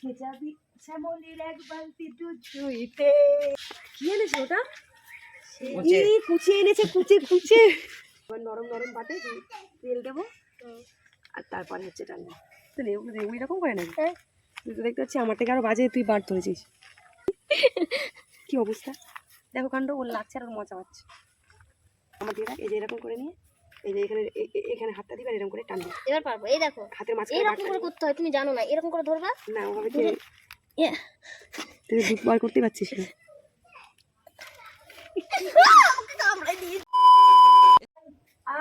কে যাবি শ্যামলির এক বালতি দুধ দুইতে। কি এনেছে ওটা? কুচি এনেছে, কুচে কুচে নরম নরম পাতে তেল দেবো আর তারপরে হচ্ছে টানবো। ওই রকম করে নাকি? তুই তো দেখতে পাচ্ছি আমার থেকে আরো বাজে তুই বার ধরেছিস। কি অবস্থা দেখো কাণ্ড, ওর লাগছে আর ওর মজা পাচ্ছে। আমার দিয়ে এই যে এরকম করে নিয়ে এই যে এখানে এখানে হাতটা দিবে এরকম করে টানবে। এবার পারবো। এই দেখো হাতের মাঝখানে এরকম করে করতে হয়, তুমি জানো না? এরকম করে ধরবা না, ওভাবে তুই দুধ বার করতে পারছিস না।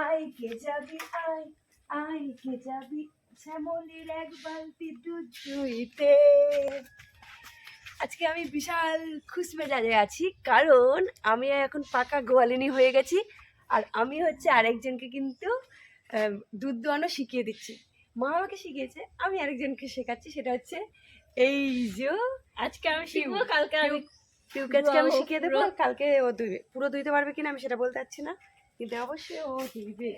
আই কে যাবি আই, আই কে যাবি শ্যামলির এক বালতি দুধ দুইতে। আজকে আমি বিশাল খুশ মেজাজে আছি, কারণ আমি এখন পাকা গোয়ালিনী হয়ে গেছি। আর আমি হচ্ছে আরেকজনকে কিন্তু দুধ দোয়ানো শিখিয়ে দিচ্ছি। মা আমাকে শিখিয়েছে, আমি আরেকজনকে শেখাচ্ছি। সেটা হচ্ছে এই যে আজকে আমি শিখবো, কালকে আমি আজকে আমি শিখিয়ে দেবো, কালকে ও দুইবে। পুরো দুইতে পারবে কিনা আমি সেটা বলতে পারছি না, কিন্তু অবশ্যই ও দুইবে।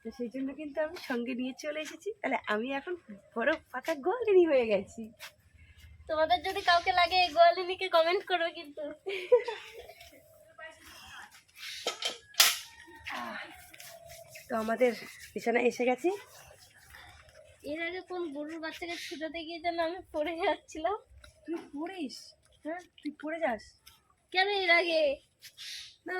তো সেই জন্য কিন্তু আমি সঙ্গে নিয়ে চলে এসেছি। তাহলে আমি এখন বড় পাকা গোয়ালিনী হয়ে গেছি। তোমাদের যদি কাউকে লাগে এই গোয়ালিনীকে কমেন্ট করো কিন্তু। তো আমাদের বিছানায় এসে গেছি। এর আগে কোন গরুর বাচ্চাকে ছুটাতে গিয়ে যেন আমি পড়ে যাচ্ছিলাম। তুই পড়িস? হ্যাঁ, তুই পড়ে যাস কেন এর আগে? না,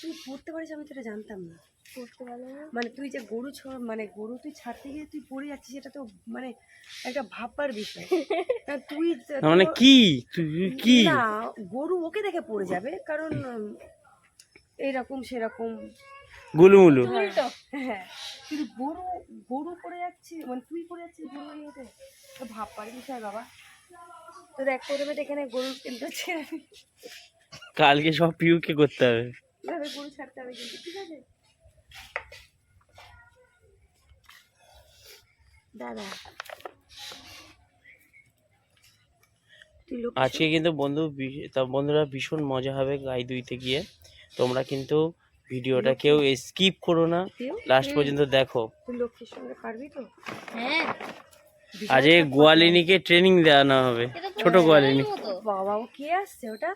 তুই পড়তে পারিস আমি তো এটা জানতাম না। পড়তে পারলো না মানে তুই যে গরু মানে গরু তুই ছাড়তে গিয়ে তুই পড়ে যাচ্ছিস, এটা তো মানে একটা ভাববার বিষয়। তুই মানে কি কি না, গরু ওকে দেখে পড়ে যাবে, কারণ এইরকম সেরকম গুলুমুলু। হ্যাঁ, কিন্তু গরু গরু পড়ে যাচ্ছি, মানে তুই পড়ে যাচ্ছিস গরু ইয়েতে, তো ভাববার বিষয় বাবা। তো দেখ প্রথমে এখানে গরু কিন্তু কালকে সব পিউকে করতে হবে, গরু ছাড়তে হবে কিন্তু, ঠিক আছে দাদা? আজকে কিন্তু বন্ধুরা ভীষণ মজা হবে গাই দুইতে গিয়ে। তোমরা কিন্তু ভিডিওটা কেউ স্কিপ করো না, লাস্ট পর্যন্ত দেখো। তুই লক্ষ্মীর সঙ্গে পারবি তো? হ্যাঁ, আজকে গোয়ালিনীকে ট্রেনিং দেওয়ানো হবে, ছোট গোয়ালিনী। বাবা, ও কে আসছে? ওটা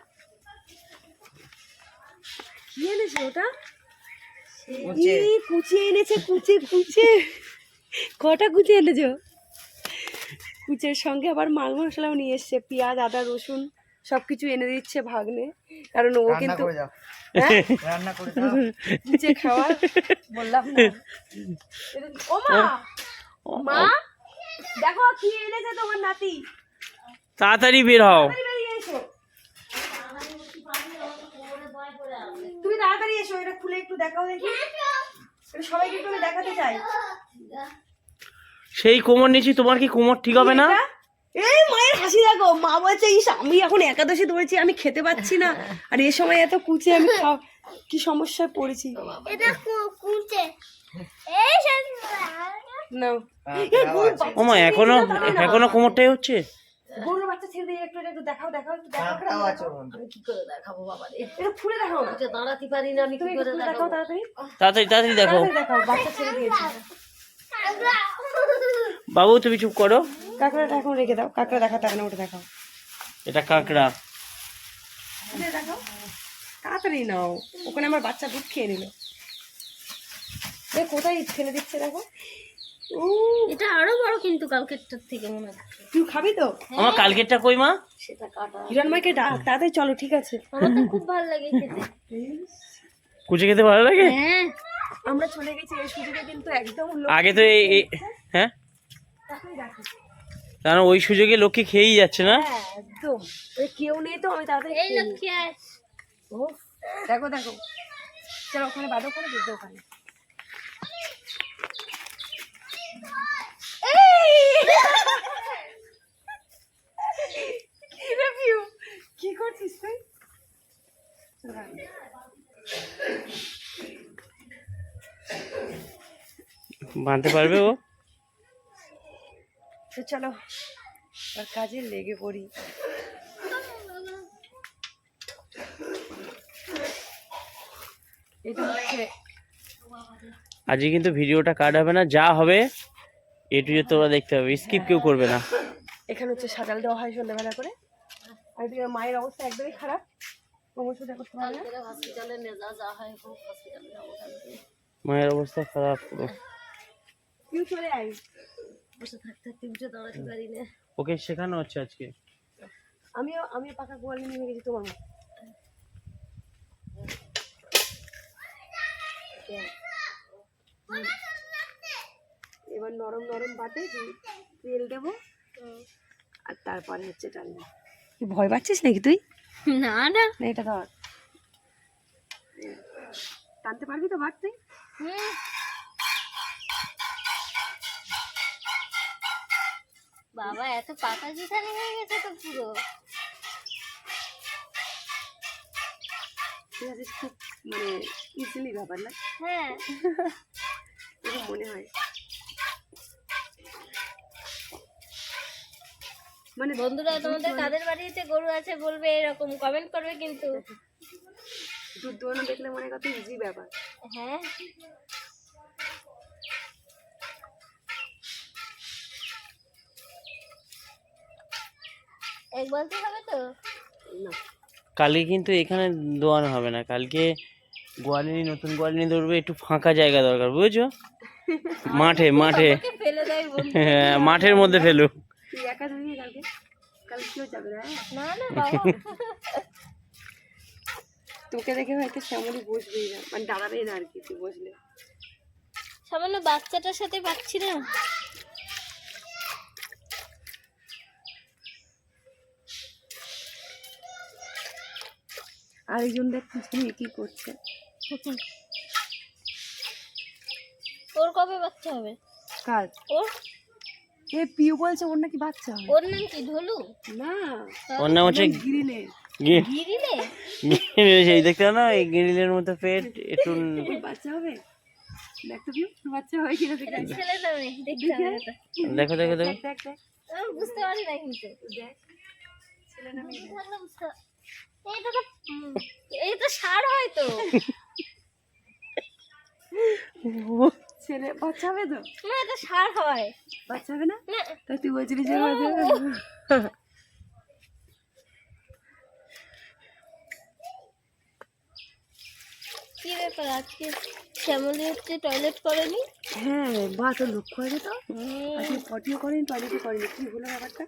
কি এনেছে? ওটা কুচি এনেছে, কুচে কুচে। কটা কুচি এনেছো? কুচের সঙ্গে আবার মাল মশলাও নিয়ে এসছে, পেঁয়াজ আদা রসুন সবকিছু এনে দিচ্ছে ভাগ্নে, কারণ ও কিন্তু কুচে খাওয়া বললাম না। ও মা, মা দেখো কি এনেছে তোমার নাতি, তাড়াতাড়ি বের হও। তুমি তাড়াতাড়ি এসো, এটা খুলে একটু দেখাও দেখি, সবাইকে একটু দেখাতে চাই। সেই কোমর নিয়েছি, তোমার কি কোমর ঠিক হবে না? এই মায়ের হাসি দেখো, মা বলছে ইস আমি এখন একাদশী ধরেছি, আমি খেতে পাচ্ছি না, আর এ সময় এত কুচে আমি কি সমস্যায় পড়েছি। এটা কুচে এই না ওমা, এখনো কোমরটাই হচ্ছে। গরুর বাচ্চা ছেড়ে দিয়ে একটু একটু দেখাও দেখাও দেখাও। আমি কি করে দেখাবো বাবা রে, এটা খুলে দেখাও না, দাঁড়াতে পারি না আমি, কি করে দেখাও? তাড়াতাড়ি তাড়াতাড়ি দেখো। দেখাও, বাচ্চা ছেড়ে দিয়েছে। বাবু তুমি চুপ করো, কাঁকড়াটা এখন রেখে দাও, কাঁকড়া দেখাতে হবে না, ওটা দেখাও। এটা কাঁকড়া। দেখাও তাড়াতাড়ি নাও, ওখানে আমার বাচ্চা দুধ খেয়ে নিল। দেখ কোথায় ফেলে দিচ্ছে দেখো। এটা আরো বড় কিন্তু কালকেরটার থেকে মনে হচ্ছে। তুই খাবি তো? আমার কালকেরটা কই মা? সেটা কাটা। হিরণময়কে ডাক, তাড়াতাড়ি চলো। ঠিক আছে, আমার তো খুব ভালো লাগে খেতে। কুচে খেতে ভালো লাগে। হ্যাঁ, আমরা চলে গেছি এই সুযোগে, কিন্তু একদম আগে তো হ্যাঁ, কারণ ওই সুযোগে লক্ষ্মী খেয়েই যাচ্ছে না। একদম কেউ নেই তো, আমি তাড়াতাড়ি এই লক্ষ্মী আয়। ও দেখো দেখো, চলো ওখানে বাঁধো, করে দেখবে ওখানে। কি করছিস তুই? বাঁধতে পারবে ও? তো চলো আর কাজে লেগে পড়ি। এটা হচ্ছে আজকে কিন্তু ভিডিওটা কাট হবে না, যা হবে এটু তোমরা দেখতে হবে, স্কিপ কেউ করবে না। এখানে হচ্ছে সাজাল দেওয়া হয় সন্ধ্যাবেলা করে। আর এদিকে মায়ের অবস্থা একদমই খারাপ, সোজা করতে পারে না। হসপিটালে নিয়ে যা হয় হোক, হসপিটালে যাবো কালকে। মায়ের অবস্থা খারাপ পুরো। তুই চলে আয়। বসে থাকতে থাকতে উঠে দাঁড়াতে পারি না। ওকে শেখানো হচ্ছে আজকে। আমিও পাকা গোয়ালি নিয়ে গেছি তোমার মতো। এবার নরম নরম পাতে তেল দেবো, আর তারপরে হচ্ছে টানবো। তুই ভয় পাচ্ছিস নাকি তুই? না না, এটা ধর, টানতে পারবি তো ভাত তুই? বাবা এত পাকা জিঠানি হয়ে গেছে তো পুরো। ঠিক আছে, খুব মানে ইজিলি ব্যাপার না? হ্যাঁ এরকম মনে হয়। মানে বন্ধুরা, তোমাদের কাদের বাড়িতে গরু আছে বলবে, এরকম কমেন্ট করবে কিন্তু। দুধ দোয়ানো দেখলে মনে কত ইজি ব্যাপার। হ্যাঁ এক বলতে হবে তো না, কালকে কিন্তু এখানে দোয়ানো হবে না, কালকে গোয়ালিনী, নতুন গোয়ালিনী ধরবে, একটু ফাঁকা জায়গা দরকার, বুঝেছো? মাঠে মাঠে, আমাকে ফেলে দেয় বন্ধু। হ্যাঁ মাঠের মধ্যে ফেলু। তুই একা ধরিয়ে কালকে, কালকে কেউ যাবে না। না না বাবা, তোকে দেখে হয়তো শ্যামলি বসবেই না, মানে দাঁড়াবেই না আর কি তুই বসলে। সামান্য বাচ্চাটার সাথে পাচ্ছি না। আরেকজন দেখ পিছনে কি করছে। ওর কবে বাচ্চা হবে? কার? ওর এ পিউ বলছে ওর নাকি বাচ্চা হবে। ওর নাম কি? ঢোলু? না, ওর নাম হচ্ছে গিরিলে। গিরিলে? সেই দেখতে না, এই গিরিলের মতো পেট, একটু বাচ্চা হবে, দেখ তো পিউ বাচ্চা হয় কিনা দেখে। ছেলে না মেয়ে? দেখতে হবে এটা। দেখো দেখো দেখো। দেখ দেখ দেখ আমি বুঝতে পারি না কিন্তু। দেখ, ছেলে না মেয়ে? থাকলে বুঝতে- এইটা তো এই তো ষাঁড় হয় তো। ছেলে বাচ্চা হবে তো? না এটা ষাঁড় হয় বাচ্চা হবে না? না। তাই তুই বলছিলি যে বাচ্চা হবে? কি ব্যাপার আজকে শ্যামলি হচ্ছে টয়লেট করেনি? হ্যাঁ, বা তোর লক্ষ্য আছে তো, আজকে পটিও করেনি, টয়লেটও করেনি, কি হলো ব্যাপারটা?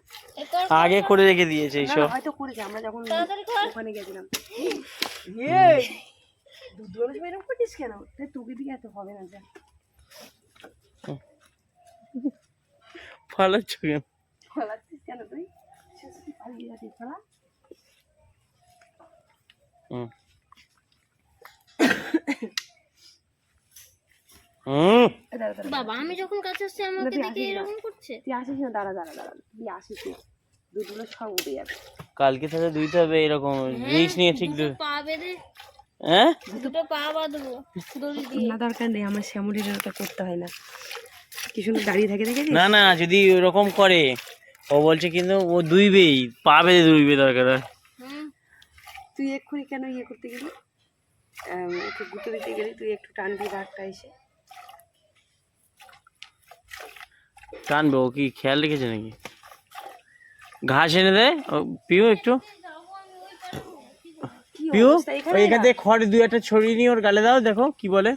আগে করে রেখে দিয়েছে না, এইসব। হয়তো করেছে, আমরা যখন তাড়াতাড়ি কর। ওখানে গেছিলাম। এই দুধ দোয়ানোর সময় এরকম করছিস কেন? তাই তোকে দিকে এত হবে না যা। ভালো কেন? ফলাচ্ছিস কেন তুই? তুই পালিয়ে যাচ্ছিস ফলা? হুম হুম। দাঁড়া দাঁড়া, বাবা আমি যখন কাছে আসছি আমাকে তুই দেখে আসিস না। এরকম করছে। তুই আসিস না, দাঁড়া দাঁড়া দাঁড়া, তুই আসিস না, দুধগুলো সব উঠে যাবে। কালকে তাহলে ধুইতে হবে এরকম রিস্ক নিয়ে, ঠিক দুটো পা বেঁধে, হ্যাঁ। দুটো পা বাঁধবো দড়ি দিয়ে। না দরকার নেই, আমার শ্যামলির ওটা করতে হয় না, কি সুন্দর দাঁড়িয়ে থাকে দেখেছিস? না না, যদি ওরকম করে, ও বলছে কিন্তু ও ধুইবেই, পা বেঁধে ধুইবে দরকার হয়। হুম তুই এক্ষুনি কেন ইয়ে করতে গেলি, ওকে গুঁতো দিতে গেলি, তুই একটু টানবি ভাগটা এসে। টানবে, ও কি খেয়াল রেখেছে নাকি? ঘাস এনে দে পিউ একটু। কি পিউ অবস্থা এখানে? ওই এখান থেকে খড় দুই একটা ছড়িয়ে নিয়ে ওর গালে দাও, দেখো কি বলে।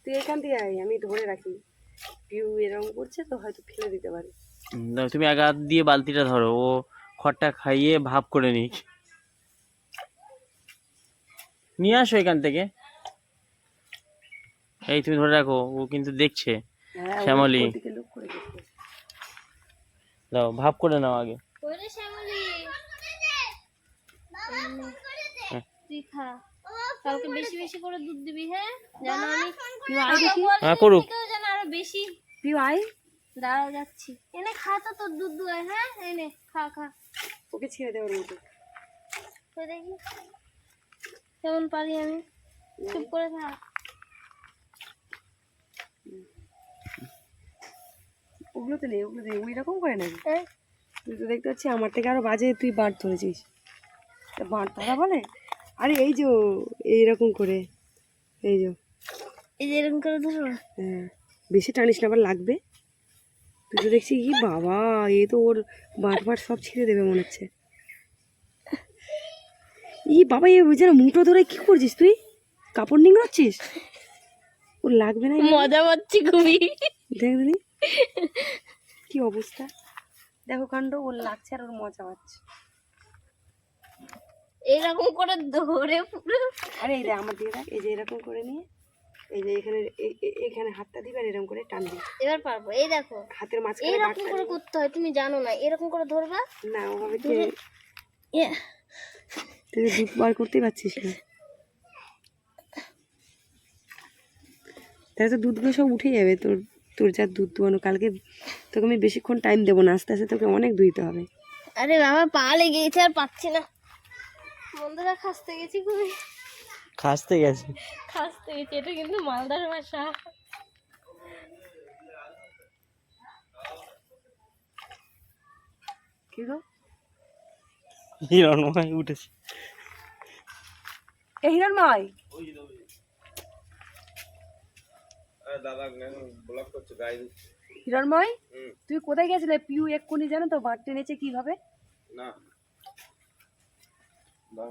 তুই এখান থেকে আয়, আমি ধরে রাখি। পিউ এরকম করছে তো হয়তো ফেলে দিতে পারে। দাও, তুমি আগে হাত দিয়ে বালতিটা ধরো, ও খড়টা খাইয়ে ভাপ করে নিক। নিয়ে আসো এখান থেকে। এই তুমি ধরে রাখো, ও কিন্তু দেখছে। হ্যাঁ, শ্যামলী। ওর দিকে লোক করে দেখবে। দাও, ভাপ করে নাও আগে। ওরে শ্যামলি হ্যাঁ। তুই খা, কালকে বেশি বেশি করে দুধ দিবি। হ্যাঁ জানো আমি পিউ আয় দেখি, হ্যাঁ করুক। যেন আরো বেশি। পিউ আয়, দাঁড়া যাচ্ছি, এনে খা তো তোর দুধ দুয়ায়। হ্যাঁ এনে খা খা, ওকে ছেড়ে দেওয়ার মতো। তো দেখি কেমন পারি আমি। চুপ করে থাক। ওগুলোতে নেই, ওগুলোতে নেই, ওই রকম করে নাকি? হ্যাঁ তুই তো দেখতে পাচ্ছি আমার থেকে আরো বাজে তুই বাঁট ধরেছিস। তা বাঁট ধরা বলে? আরে এই যে এইরকম করে, এই যে, এই যে এরকম করে ধরো। হ্যাঁ, বেশি টানিস না, আবার লাগবে। তুই তো দেখছি কি বাবা, এ তো ওর বাট বাট সব ছিঁড়ে দেবে মনে হচ্ছে। ই বাবা, এ যেন মুঠো ধরে কি করছিস তুই? কাপড় নিংড়াচ্ছিস? ওর লাগবে না? মজা পাচ্ছি খুবই। দেখ দিদি কি অবস্থা, দেখো কাণ্ড, ওর লাগছে আর ওর মজা পাচ্ছে। এইরকম করে ধরে পুরো। আরে এই দেখ আমার দিকে দেখ, এই যে এরকম করে নিয়ে এই যে এখানে এখানে হাতটা দিবে আর এরকম করে টান দিবে। এবার পারবো। এই দেখো হাতের মাঝখানে এইরকম বাটটা করে করতে হয়, তুমি জানো না? এরকম করে ধরবা। না, ওভাবে এ, তুই দুধ বার করতেই পারছিস না, তাহলে তো দুধগুলো সব উঠে যাবে। তোর তোর যা দুধ দুয়ানো, কালকে তোকে আমি বেশিক্ষণ টাইম দেবো না, আস্তে আস্তে তোকে অনেক দুইতে হবে। আরে বাবা, পা লেগে গেছে আর পাচ্ছি না। বন্ধুরা, খাসতে গেছি খুবই। খাসতে গেছে? খাসতে গেছি, এটা কিন্তু মালদার ভাষা। কি গো, হিরণময় উঠেছে। এ হিরণময়, হিরণময় তুই কোথায় গেছিলে? পিউ এক্ষুনি জানো তো বাট টেনেছে কিভাবে?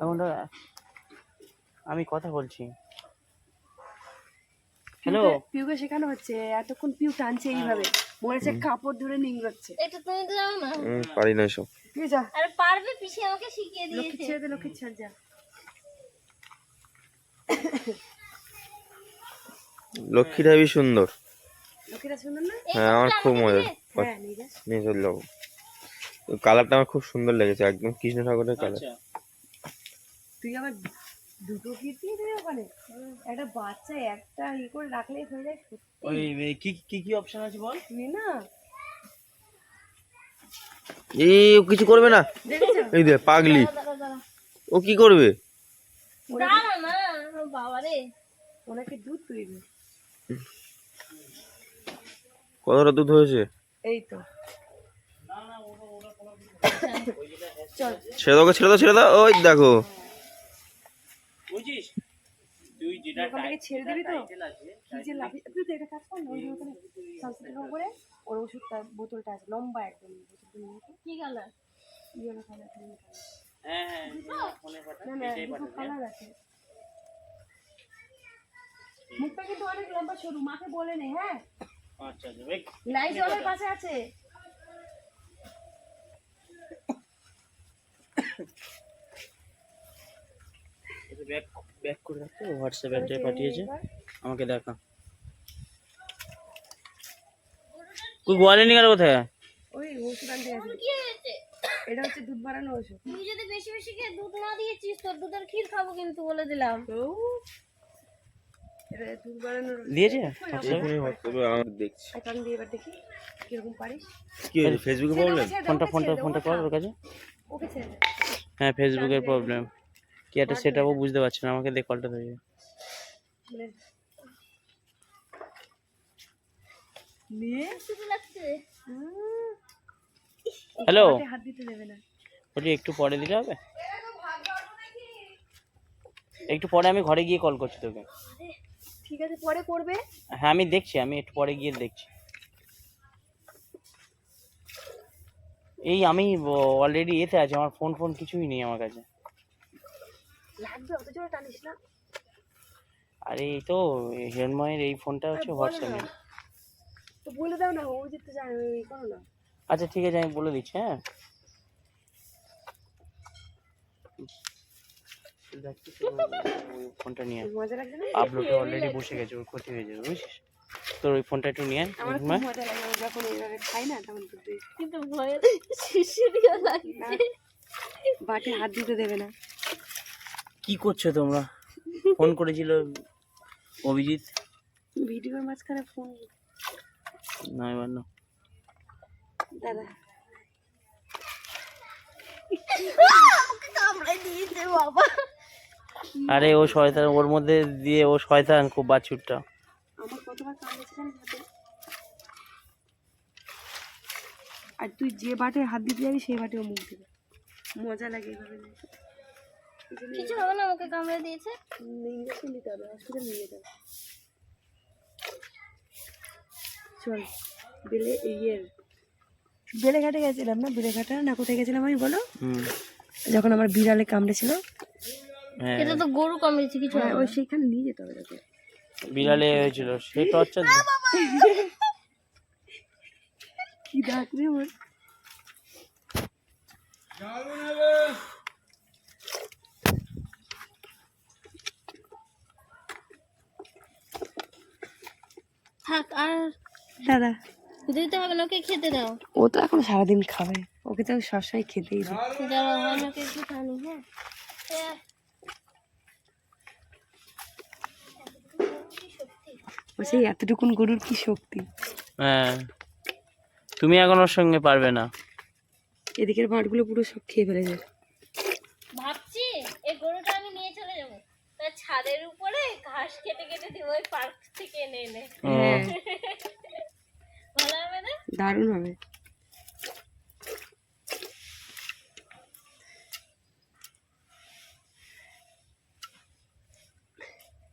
এখন তো আমি কথা বলছি। হ্যালো, পিউকে শেখানো হচ্ছে, এতক্ষণ পিউ টানছে এইভাবে, মনে হচ্ছে কাপড় ধরে নিংড়াচ্ছে। এটা তুমি তো জানো না। পারি না সব। ঠিক আছে, আরে পারবে, পিসি আমাকে শিখিয়ে লক্ষ্মী দিয়েছে। ছেড়ে দে, লক্ষ্মী ছেড়ে যা। লক্ষ্মীটা হেবি সুন্দর। লক্ষ্মীটা সুন্দর না? হ্যাঁ, আমার খুব মজা। হ্যাঁ নিয়ে যা। নিয়ে চলে যাবো। কালারটা আমার খুব সুন্দর লেগেছে, একদম কৃষ্ণ ঠাকুরের কালার। আচ্ছা তুই আবার দুটো কীর্তি দিবি ওখানে? একটা বাচ্চা একটা ই করে রাখলেই হয়ে যায়। ওই কি কি কি অপশন আছে বল? তুই না ও কিছু করবে না, দেখেছো? এই দে পাগলি, দাঁড়া দাঁড়া ও কি করবে? দাঁড়া না, বাবা রে। ওনাকে দুধ তুইবে। কতটা দুধ হয়েছে? এই তো চল, ছেড়ে দাও, ছেড়ে দাও, ছেড়ে দাও। ওই দেখো, বুঝিস তুই যেটা ওখান থেকে ছেড়ে দিবি তো কি যে লাভ। তুই তো এটা কাজ কর না, ওই যে ওখানে সানস্ক্রিন করে ওর ওষুধটা বোতলটা আছে লম্বা একদম, বোতলটা নিয়ে তো কি কালার? Yellow colour. হ্যাঁ হ্যাঁ ফোনে পাঠা, না না, এটাই দুটো পাঠাবি। কালার আছে। মুখটা কিন্তু অনেক লম্বা সরু, মাকে বলে নে। হ্যাঁ, আচ্ছা আচ্ছা বেশ। লাইট জলের পাশে আছে। এটা ব্যাক ব্যাক করে রাখতে হোয়াটসঅ্যাপ অ্যাড্রেস পাঠিয়েছে আমাকে দেখা। তুই গোয়ালে নিয়ে গেল কোথায়? ওই ওষুধ আনতে গেছে। কি হয়েছে? এটা হচ্ছে দুধ বাড়ানো ওষুধ। তুই যদি বেশি বেশি খেয়ে দুধ না দিয়েছিস, তোর দুধের ক্ষীর খাবো কিন্তু, বলে দিলাম। তো এটা দুধ বাড়ানোর দিয়েছে? এখনই হোয়াটসঅ্যাপে আমার দেখছি। টান দিয়ে এবার দেখি কিরকম পারিস। কি হয়েছে, ফেসবুকে প্রবলেম? ফোনটা কর ওর কাছে। ওকে ছেড়ে দে। হ্যাঁ ফেসবুকের প্রবলেম, কি একটা সেটআপও বুঝতে পারছি না, আমাকে দেখ কলটা ধরে। নে। নিয়ে শুধু লাগছে। হ্যালো, হাতে হাত দিতে দেবে না। বলছি একটু পরে দিলে হবে? একটু পরে আমি ঘরে গিয়ে কল করছি তোকে। ঠিক আছে, পরে করবে। হ্যাঁ আমি দেখছি, আমি একটু পরে গিয়ে দেখছি। এই আমি অলরেডি এতে আছে, আমার ফোন ফোন কিছুই নেই আমার কাছে। লাগবে, অত জোরে টানিস না। আরে এই তো হিরণময়ের এই ফোনটা হচ্ছে হোয়াটসঅ্যাপে। তো বলে দাও না, ও যেতে জানে, ওই করো না। আচ্ছা ঠিক আছে, আমি বলে দিচ্ছি। হ্যাঁ ওই ফোনটা নিয়ে মজা লাগছে না? আপলোডে অলরেডি বসে গেছে, ওর ক্ষতি হয়ে যাবে বুঝছিস। তোর ওই ফোনটা একটু নিয়ে আয়। আমার খুব মজা লাগে, আমি যখন এইভাবে খাই না তখন দুধ দিই। কিন্তু ভয়ে শিশিরিও লাগছে। বাটে হাত দিতে দেবে না। কি করছো তোমরা? ফোন করেছিল অভিজিৎ। ভিডিওর মাঝখানে ফোন। না এবার না। দাদা কামড়ে দিয়েছে বাবা। আরে ও শয়তান, ওর মধ্যে দিয়ে ও শয়তান খুব বাছুরটা। আমার কতবার কামড়েছে জানিস হাতে? আর তুই যে বাটে হাত দিতে যাবি সেই বাটে ও মুখ দিবে। মজা লাগে এইভাবে। কিছু হবে না, আমাকে কামড়ে দিয়েছে। ইঞ্জেকশন নিতে হবে, হসপিটাল নিয়ে যেতে হবে। চল বেলে ইয়ের বেলেঘাটে গেছিলাম না, বেলেঘাটা না কোথায় গেছিলাম আমি বলো? হুম, যখন আমার বিড়ালে কামড়েছিল। হ্যাঁ এটা তো গরু কামড়েছে কিছু হ্যাঁ, ওই সেখানে নিয়ে যেতে হবে তোকে। বিড়ালে হয়েছিল সেই টর্চার। কি ডাক রে ওর। থাক আর দাদা দিতে হবে না, ওকে খেতে দাও। ও তো এখন সারাদিন খাবে, ওকে তো সবসময় খেতেই দিই। যারা হয় না, ওকে একটু খানি। হ্যাঁ বলছি এতটুকুন গরুর কি শক্তি। হ্যাঁ, তুমি এখন ওর সঙ্গে পারবে না। এদিকের ভাটগুলো পুরো সব খেয়ে ফেলেছে। ভাবছি এই গরুটা আমি নিয়ে চলে যাবো, তার ছাদের উপরে ঘাস কেটে কেটে দিব ওই পার্ক থেকে এনে এনে। হ্যাঁ ভালো হবে না? দারুণ হবে।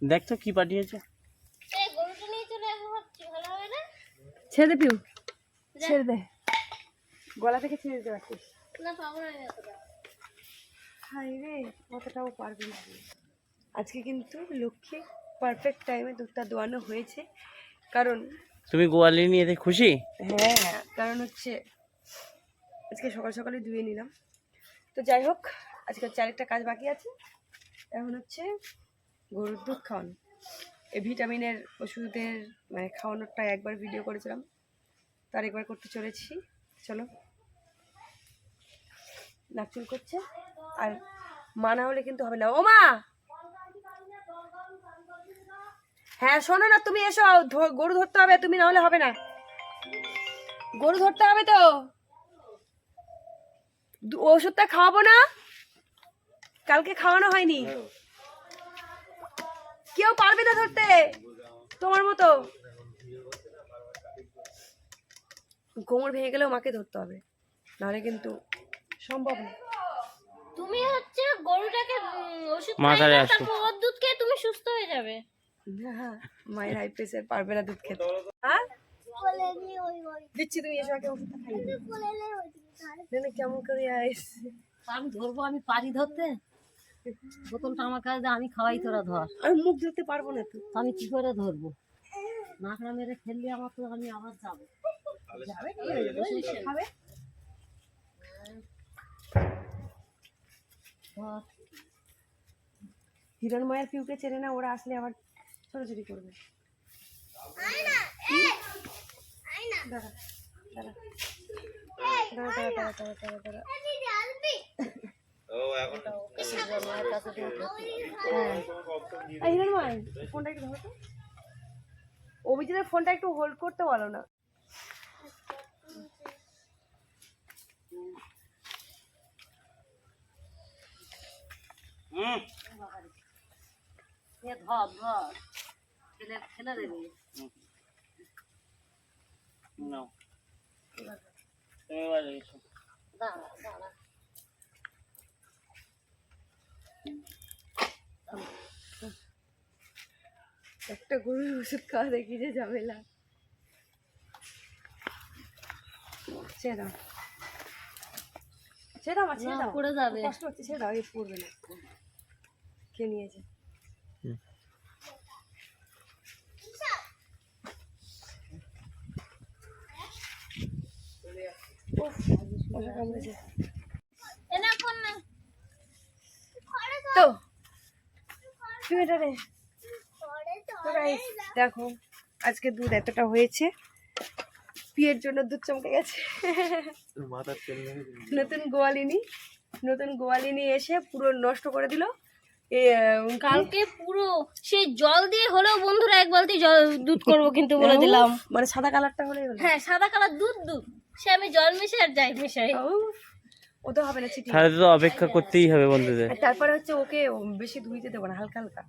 দেখ তো কি পাঠিয়েছে। এই গরুটা নিয়ে চলে যাবো ভাবছি, ভালো হবে না? ছেড়ে দে পিউ, ছেড়ে দে, গলা থেকে ছেড়ে দিতে পারছিস। না পাবো না আমি এতটা। হাই রে, অতটাও পারবি না। আজকে কিন্তু লক্ষ্মী পারফেক্ট টাইমে দুধটা দোয়ানো হয়েছে, কারণ তুমি গোয়ালি নিয়ে এতে খুশি? হ্যাঁ, কারণ হচ্ছে আজকে সকাল সকালে ধুয়ে নিলাম। তো যাই হোক, আজকে আরেকটা কাজ বাকি আছে। এখন হচ্ছে গরুর দুধ খাওয়ানো, এই ভিটামিনের ওষুধের মানে খাওয়ানোরটা একবার ভিডিও করেছিলাম, তার একবার করতে চলেছি। চলো, নাকচুল করছে, আর মা না হলে কিন্তু হবে না। ও মা, হ্যাঁ শোনো না, তুমি এসো, গরু ধরতে হবে, তুমি না হলে হবে না। গরু ধরতে হবে তো, ওষুধটা খাওয়াবো না, কালকে খাওয়ানো হয়নি। কেউ পারবে না ধরতে তোমার মতো, কোমর ভেঙে গেলেও মাকে ধরতে হবে, নাহলে কিন্তু সম্ভব না। তুমি হচ্ছে গরুটাকে ওষুধ মাথায় খাইয়ে আসো। তারপর ওর দুধ খেয়ে তুমি সুস্থ হয়ে যাবে। হ্যাঁ, মায়ের হাই প্রেসার, পারবে না দুধ খেতে। হ্যাঁ দিচ্ছি, তুমি এসো আগে ওষুধটা খাইয়ে দাও। কেমন করে আসছে। আমি ধরবো, আমি পারি ধরতে, বোতলটা আমার কাছে দে, আমি খাওয়াই, তোরা ধর। আমি মুখ ধরতে পারবো না তো। আমি কি করে ধরবো? নাকড়া মেরে ফেললে আমার তো, আমি আবার যাবো। যাবে কি হয়েছে, ওষুধটা খাবে। ধর। হিরণ মায়ের পিউকে চেনে না, ওরা আসলে আবার ছোটাছুটি করবে। দাঁড়া দাঁড়া দাঁড়া দাঁড়া দাঁড়া দাঁড়া দাঁড়া দাঁড়া। হ্যাঁ, হিরণ মাই ফোনটা একটু ধরো তো, অভিজিতের ফোনটা একটু হোল্ড করতে বলো না। এ ধর ধর, ফেলে ফেলে দেবে। নাও, তুমি এবার এসো। দাঁড়া দাঁড়া, একটা গরুর ওষুধ খাওয়া দেখি যে ঝামেলা। ছেড়ে দাও, ছেড়ে দাও, ছেড়ে না, দাও, পড়ে যাবে। কষ্ট হচ্ছে, ছেড়ে দাও, এই পড়বে না। কে নিয়েছে? উফ, মশা কামড়েছে। এনা ফোন না। তো তুমি এটা রে। তো guys, দেখো আজকে দুধ এতটা হয়েছে, পিয়ের জন্য দুধ চমকে গেছে। নতুন গোয়ালিনী এসে পুরো নষ্ট করে দিল। কালকে পুরো সেই জল দিয়ে হলেও বন্ধুরা এক বালতি জল দুধ করবো কিন্তু বলে দিলাম। মানে সাদা কালারটা হলেই হলো। হ্যাঁ, সাদা কালার দুধ দুধ, সে আমি জল মিশাই আর যাই মিশাই। উফ, ও তো হবে না চিঠি। তাহলে তো অপেক্ষা করতেই হবে বন্ধুদের। আর তারপরে হচ্ছে ওকে বেশি ধুইতে দেবো না, হালকা হালকা।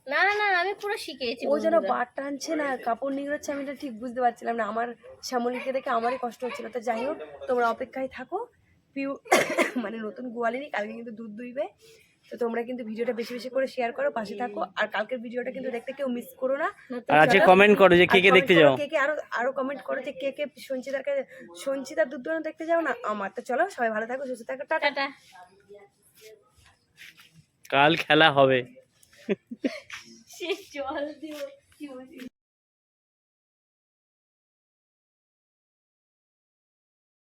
না না, আমি পুরো শিখেছি। ও যেন বার টানছে না, কাপড় নিংড়াচ্ছে, আমি এটা ঠিক বুঝতে পারছিলাম না। আমার শ্যামলীকে দেখে আমারই কষ্ট হচ্ছিল। তো যাই হোক, তোমরা অপেক্ষায় থাকো। পিউ মানে নতুন গোয়ালিনী কালকে কিন্তু দুধ দুইবে, তো তোমরা কিন্তু ভিডিওটা বেশি বেশি করে শেয়ার করো, পাশে থাকো, আর কালকের ভিডিওটা কিন্তু দেখতে কেউ মিস করো না। আর আজকে কমেন্ট করো যে কে কে দেখতে যাও। কে কে আরো কমেন্ট করো যে কে কে সঞ্চিতার দুধ দেখতে যাও না আমার। তো চলো সবাই ভালো থাকো, সুস্থ থাকো, টাটা। টাটা। কাল খেলা হবে। সে জল দিব কি বলি।